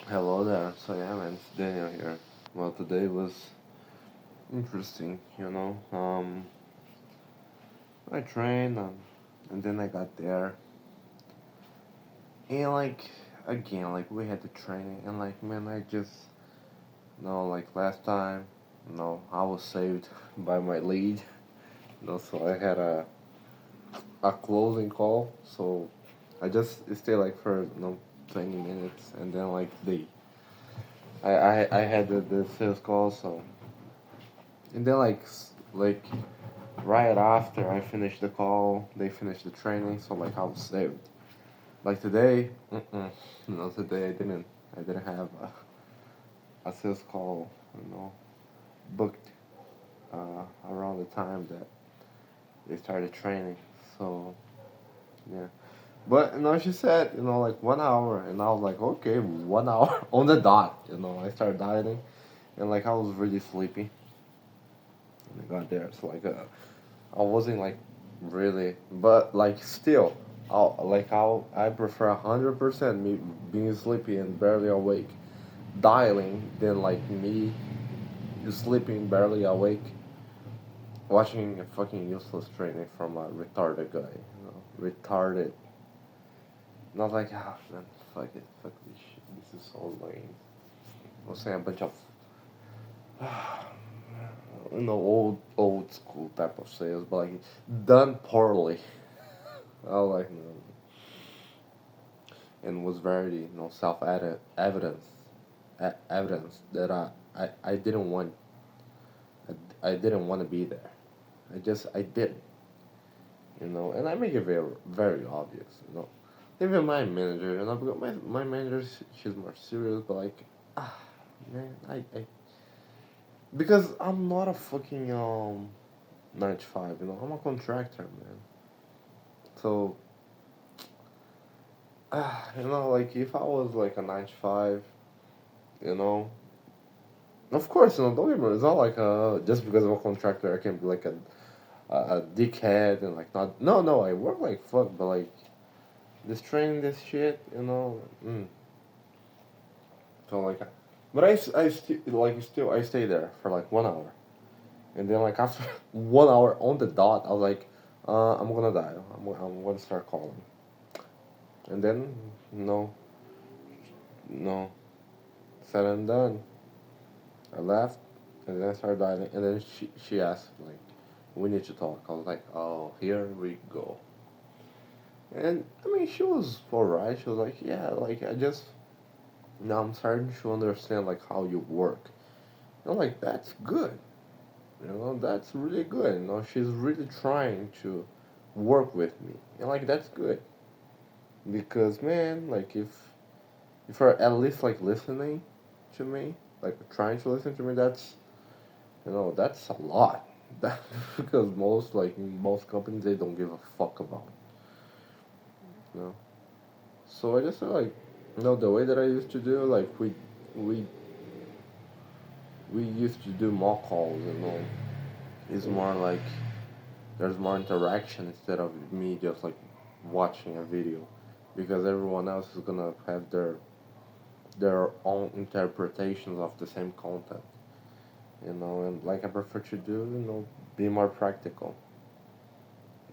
Hello there. So yeah, man, it's Daniel here. Well, today was interesting, you know. I trained, and then I got there, and like again, like we had the training, and like man, I just like last time, I was saved by my lead, so I had a closing call, so I just stayed like for 20 minutes, and then like I had the sales call, so and then like right after I finished the call, they finished the training, so like I was saved. Like today, today I didn't have a sales call, booked around the time that they started training. So yeah, but she said like 1 hour, and I was like okay, 1 hour on the dot. I started dieting, and like I was really sleepy, and I got there. So like I wasn't like really, but like still, I prefer 100% me being sleepy and barely awake, dialing than like me sleeping barely awake, watching a fucking useless training from a retarded guy. Retarded. Not like man, fuck it, fuck this shit. This is so lame. I'm saying a bunch of old school type of sales, but like done poorly. I was like no. And was very self evidence that I didn't want I didn't want to be there. I did, and I make it very very obvious. Even my manager, because my manager, she's more serious, but like man, I because I'm not a fucking 9 to 5, I'm a contractor, man. So like if I was like a 9 to 5, you know of course, don't get me wrong. It's not like just because I'm a contractor, I can be like a dickhead and like not. No, no, I work like fuck, but like this training, this shit, So like, but I still I stay there for like 1 hour, and then like after 1 hour on the dot, I was like, I'm gonna die. I'm gonna start calling, and then no, no, said and done. I left, and then I started dialing, and then she asked like, "We need to talk." I was like, "Oh, here we go." And I mean, she was alright. She was like, "Yeah, like I just now I'm starting to understand like how you work." And I'm like, "That's good. That's really good. She's really trying to work with me, and like that's good because man, like if you're at least like listening to me, like trying to listen to me, that's a lot. That because most companies they don't give a fuck about it, So I just feel like the way that I used to do, like we we used to do mock calls, is more like there's more interaction instead of me just like watching a video, because everyone else is gonna have their own interpretations of the same content, and like I prefer to do, be more practical.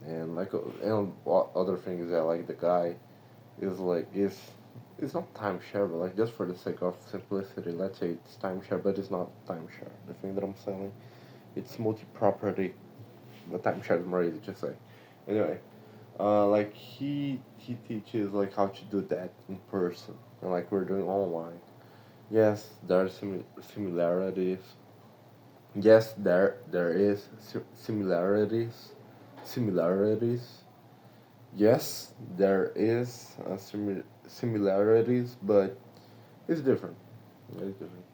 And like other thing is that like the guy is like is it's not timeshare, but like just for the sake of simplicity, let's say it's timeshare, but it's not timeshare. The thing that I'm selling, it's multi-property, but timeshare is more easy to say. Anyway, like he teaches like how to do that in person, and like we're doing online. Yes, there are similarities. Yes, there is similarities. Yes, there is similarities, but it's different. It's different.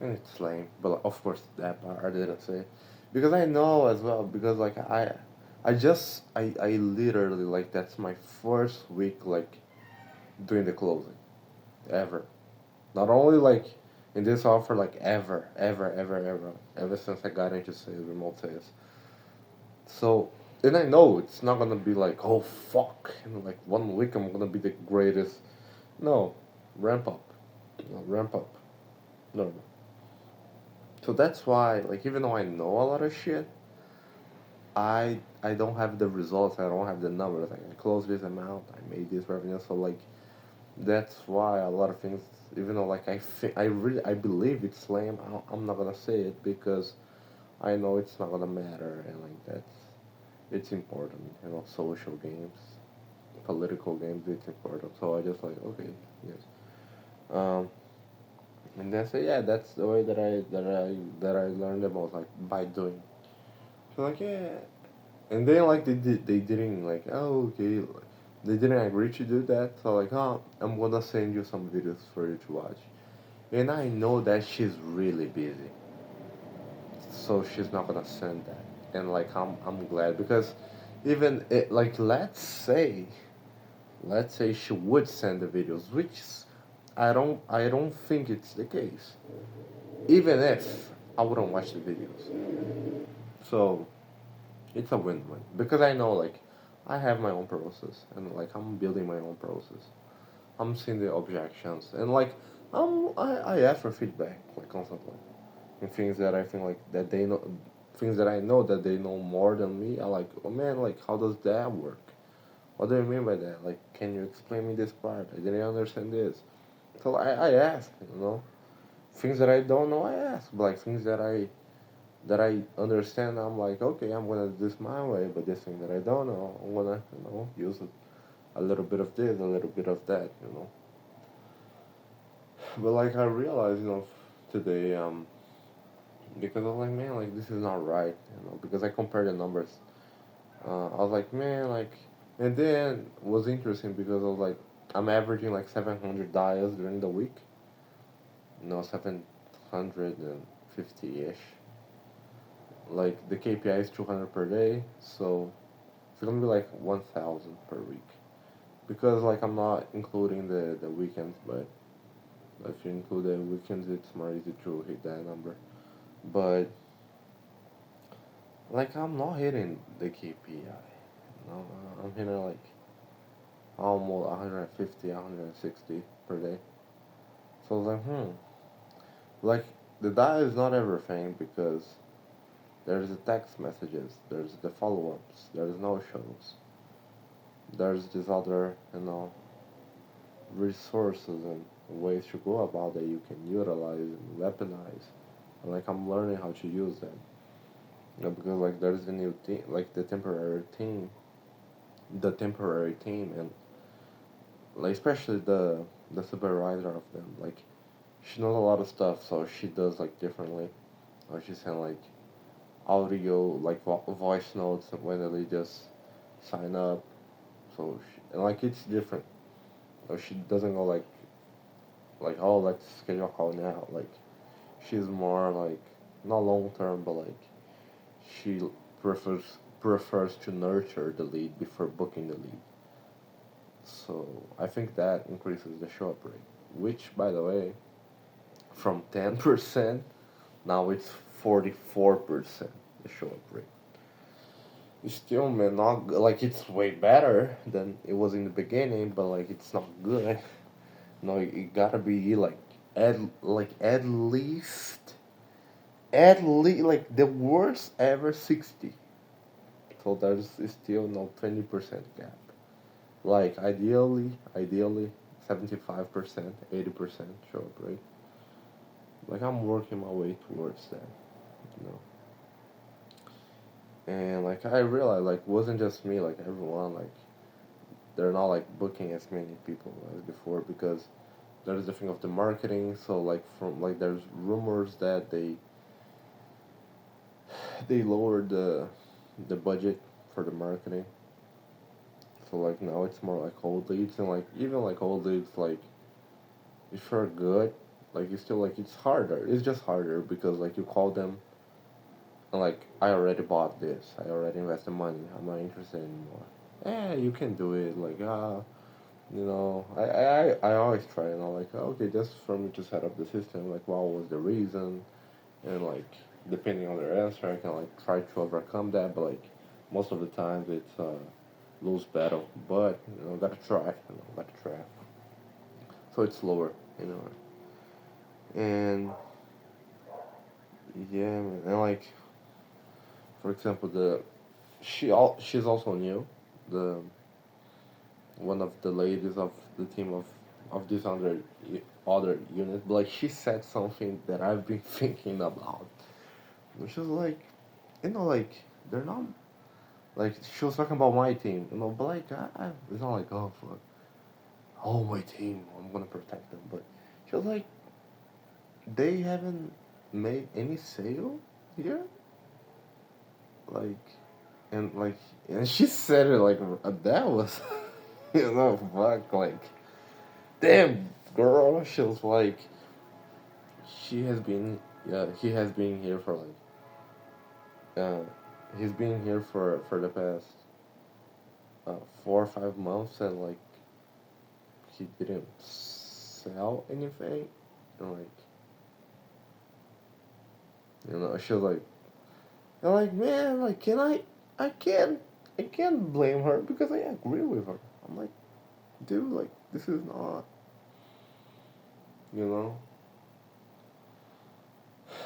And it's lame. But of course, that part I didn't say. Because I know as well, because like I literally, like, that's my first week, like, doing the closing. Ever. Not only, like, in this offer, like, ever since I got into sales, remote sales. So, and I know it's not gonna be like, oh fuck, in like 1 week I'm gonna be the greatest. No, ramp up. ramp up. No. So that's why, like, even though I know a lot of shit, I don't have the results. I don't have the numbers. Like, I closed this amount. I made this revenue. So like, that's why a lot of things. Even though like I believe it's lame. I'm not gonna say it because I know it's not gonna matter, and like it's important. Social games, political games, it's important. So I just like, okay, yes. Um, and then say, yeah, that's the way that I learned the most, like by doing. So like, yeah, and then like they didn't like, oh, okay, they didn't agree to do that. So like, oh, I'm gonna send you some videos for you to watch. And I know that she's really busy, so she's not gonna send that. And like, I'm glad because even it, like, let's say she would send the videos, which I don't think it's the case. Even if I wouldn't watch the videos, so it's a win-win because I know like I have my own process and like I'm building my own process. I'm seeing the objections and like I ask for feedback like constantly and things that I think like that they know, things that I know that they know more than me. I like, oh man, like how does that work? What do you mean by that? Like, can you explain me this part? I didn't understand this. So I ask, things that I don't know. I ask, but like things that I understand. I'm like, okay, I'm gonna do this my way, but this thing that I don't know, I'm gonna use a little bit of this, a little bit of that. But like I realized, today, because I was like, man, like this is not right, because I compared the numbers. I was like, man, like, and then it was interesting because I was like, I'm averaging like 700 dials during the week, 750 ish. Like the KPI is 200 per day, so it's gonna be like 1,000 per week. Because like I'm not including the weekends, but if you include the weekends, it's more easy to hit that number. But like I'm not hitting the KPI. I'm hitting like almost 150, 160 per day. So I was like, like the diet is not everything because there's the text messages, there's the follow-ups, there's no shows, there's this other, resources and ways to go about that you can utilize and weaponize. And like I'm learning how to use them. Because like there's the new team, like the temporary team, and like especially the supervisor of them. Like she knows a lot of stuff, so she does like differently. Or she send like audio, like voice notes when they just sign up. So and like it's different. She doesn't go like, oh, let's schedule a call now. Like she's more like not long term, but like she prefers prefers to nurture the lead before booking the lead. So I think that increases the show up rate, which by the way, from 10% now it's 44% the show up rate. It's still, man, not like it's way better than it was in the beginning, but like it's not good. No, it gotta be at least like the worst ever 60. So there's still no 20% gap. Like ideally 75%, 80% show up rate. Like I'm working my way towards that, you know. And like I realized like wasn't just me, like everyone, like they're not like booking as many people as before because there's the thing of the marketing. So like from like there's rumors that they lowered the budget for the marketing. So like now it's more like old leads, and like even like old leads, like if you're good, like it's still like it's harder. It's just harder because like you call them and like I already bought this, I already invested money, I'm not interested anymore. Yeah, you can do it. Like I always try, like okay, just for me to set up the system. Like what was the reason, and like depending on their answer, I can like try to overcome that. But like most of the times it's lose battle. But gotta try. Gotta try. So it's slower. You know. And yeah, man. And like, for example, she's also new, the one of the ladies of the team of this other unit. But like, she said something that I've been thinking about. Which was like, like, they're not like, she was talking about my team, but like, it's not like, oh fuck, oh my team, I'm gonna protect them. But she was like, they haven't made any sale here, like, and like, and she said it like that was, fuck, like, damn, girl. She was like, she has been, yeah, he has been here for like, uh, he's been here for the past 4 or 5 months, and like, he didn't sell anything, and like, she was like, and like, man, like, I can't, I can't blame her because I agree with her. I'm like, dude, like, this is not, you know.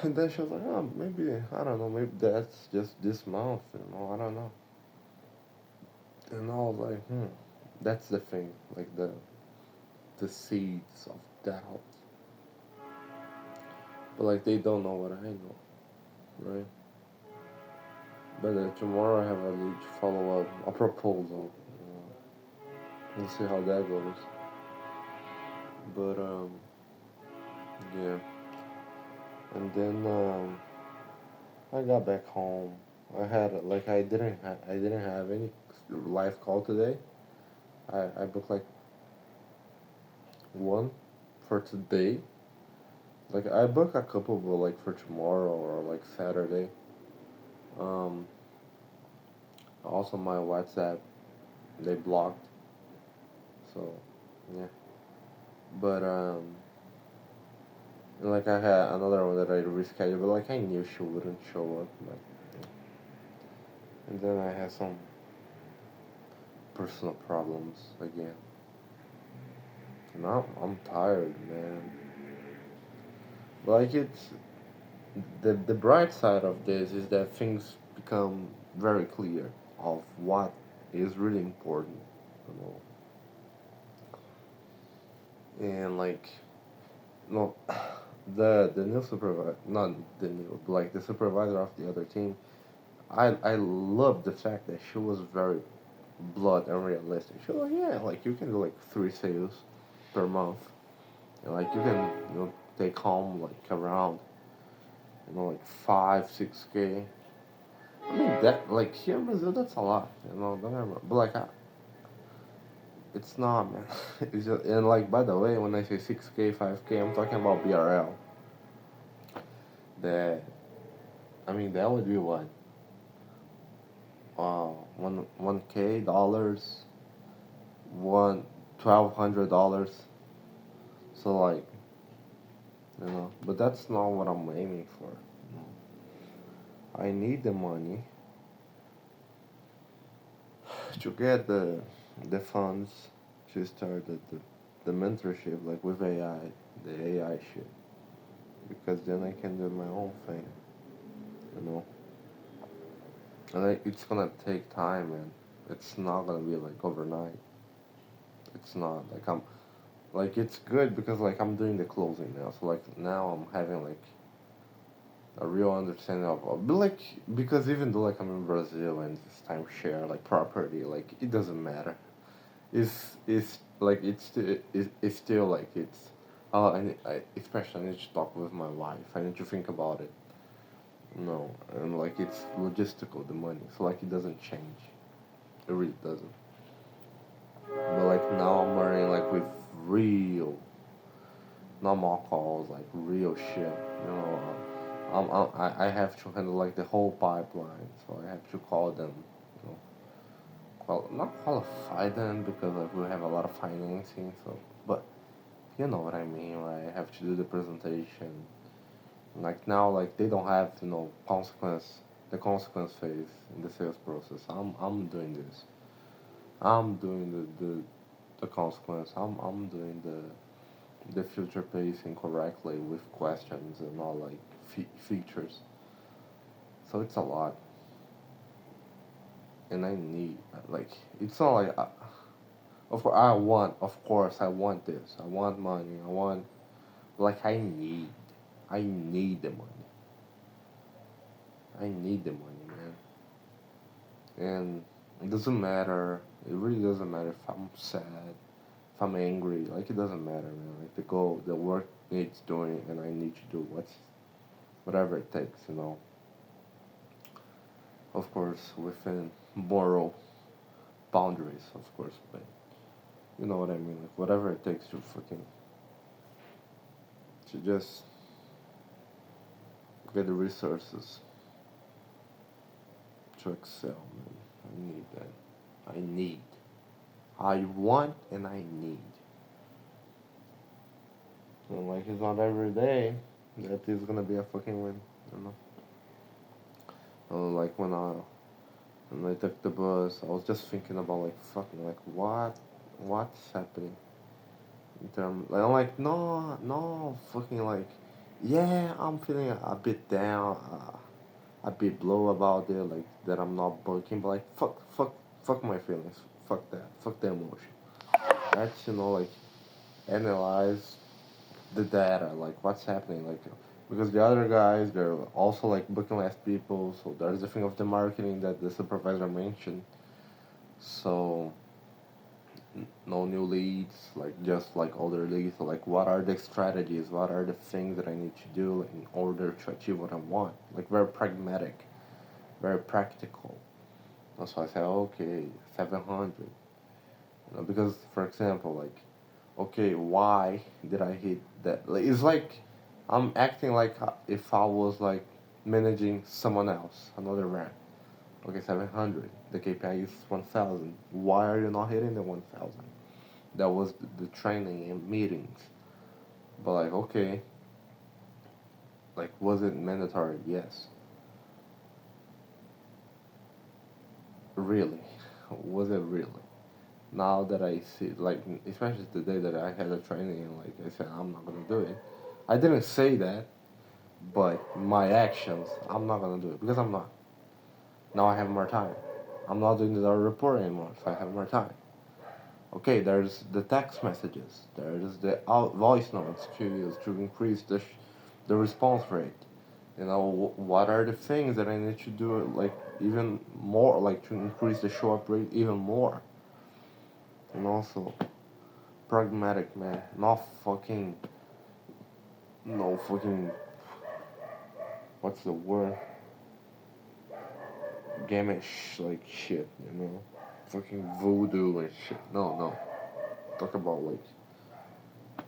And then she was like, oh, maybe, I don't know, maybe that's just this month, I don't know. And I was like, that's the thing, like the seeds of doubt. But like, they don't know what I know, right? But tomorrow I have a lead follow up, a proposal. We'll see how that goes. But yeah. And then I got back home. I didn't have any live call today. I booked like one for today. Like, I booked a couple, but like for tomorrow or like Saturday. Um, Also my WhatsApp, they blocked. So yeah. But and like, I had another one that I rescheduled, but like, I knew she wouldn't show up. But yeah. And then I had some personal problems again. And I'm tired, man. Like, it's the bright side of this is that things become very clear of what is really important, you And like, no, the new supervisor, not the new, but like the supervisor of the other team. I love the fact that she was very blunt and realistic. She was like, yeah, like, you can do like 3 sales per month, and like, you can, take home like around, like 5, 6K. I mean, that, like, here in Brazil, that's a lot, don't get me wrong. But like, it's not, man. It's just, and like, by the way, when I say 6K, 5K, I'm talking about BRL. That, I mean, that would be what, 1K dollars, one $1,200. So like, but that's not what I'm aiming for. I need the money to get the funds to start the mentorship, like with AI, the AI shit, because then I can do my own thing, you know. And like, it's gonna take time, man. It's not gonna be like overnight. It's not like, it's good because like, I'm doing the closing now, so like, now I'm having like a real understanding of, but like, because even though like, I'm in Brazil and it's timeshare like property, like, it doesn't matter. It's like, it's still like, it's especially I need to talk with my wife. I need to think about it. No, and like, it's logistical, the money, so like, it doesn't change. It really doesn't. But like, now I'm learning like with real, not mock calls, like real shit. I have to handle like the whole pipeline, so I have to call them. You know, not qualify them because like, we have a lot of financing. So, but you know what I mean, right? I have to do the presentation. Like, now, like, they don't have, the consequence phase in the sales process. I'm doing this. I'm doing the consequence. I'm doing the future pacing correctly with questions and all like features. So it's a lot, and I need like it's not like of course I want this. I want money. I want like I need the money. I need the money, man. And it doesn't matter. It really doesn't matter if I'm sad, if I'm angry. Like it doesn't matter, man. Like the work needs doing, and I need to do whatever it takes, you know. Of course, within moral boundaries, of course, but you know what I mean. Like whatever it takes to fucking to just get the resources to excel, man. I need that. I need. I want and I need. And like it's not every day that is gonna be a fucking win, you know. Like when I took the bus, I was just thinking about like fucking like what's happening in terms. Like I'm like no fucking like yeah I'm feeling a bit down, a bit low about it like that I'm not working, but like fuck my feelings, fuck that, fuck the emotion. That's like analyze the data, like what's happening, like because the other guys they're also like booking less people, so there's the thing of the marketing that the supervisor mentioned. So no new leads, like just like older leads. So like what are the strategies? What are the things that I need to do in order to achieve what I want? Like very pragmatic, very practical. That's why I say okay, 700. Because for example, like okay, why did I hit that? Like, it's like I'm acting like if I was like managing someone else, another rank. Okay, 700. The KPI is 1,000. Why are you not hitting the 1,000? That was the training and meetings. But like, okay, like was it mandatory? Yes. Really? Was it really? Now that I see, like, especially the day that I had a training and like I said, I'm not gonna do it. I didn't say that, but my actions, I'm not gonna do it because I'm not. Now I have more time. I'm not doing the report anymore, so I have more time. Okay, there's the text messages. There's the voice notes to use to increase the response rate. What are the things that I need to do, like even more, like to increase the show up rate even more. And also pragmatic, man. Not fucking, no fucking, what's the word? Gamish, like shit, fucking voodoo and shit. No. Talk about like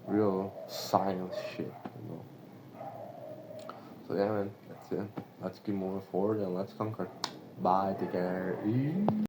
real science shit, So yeah, man, that's it. Let's keep moving forward and let's conquer. Bye, take care.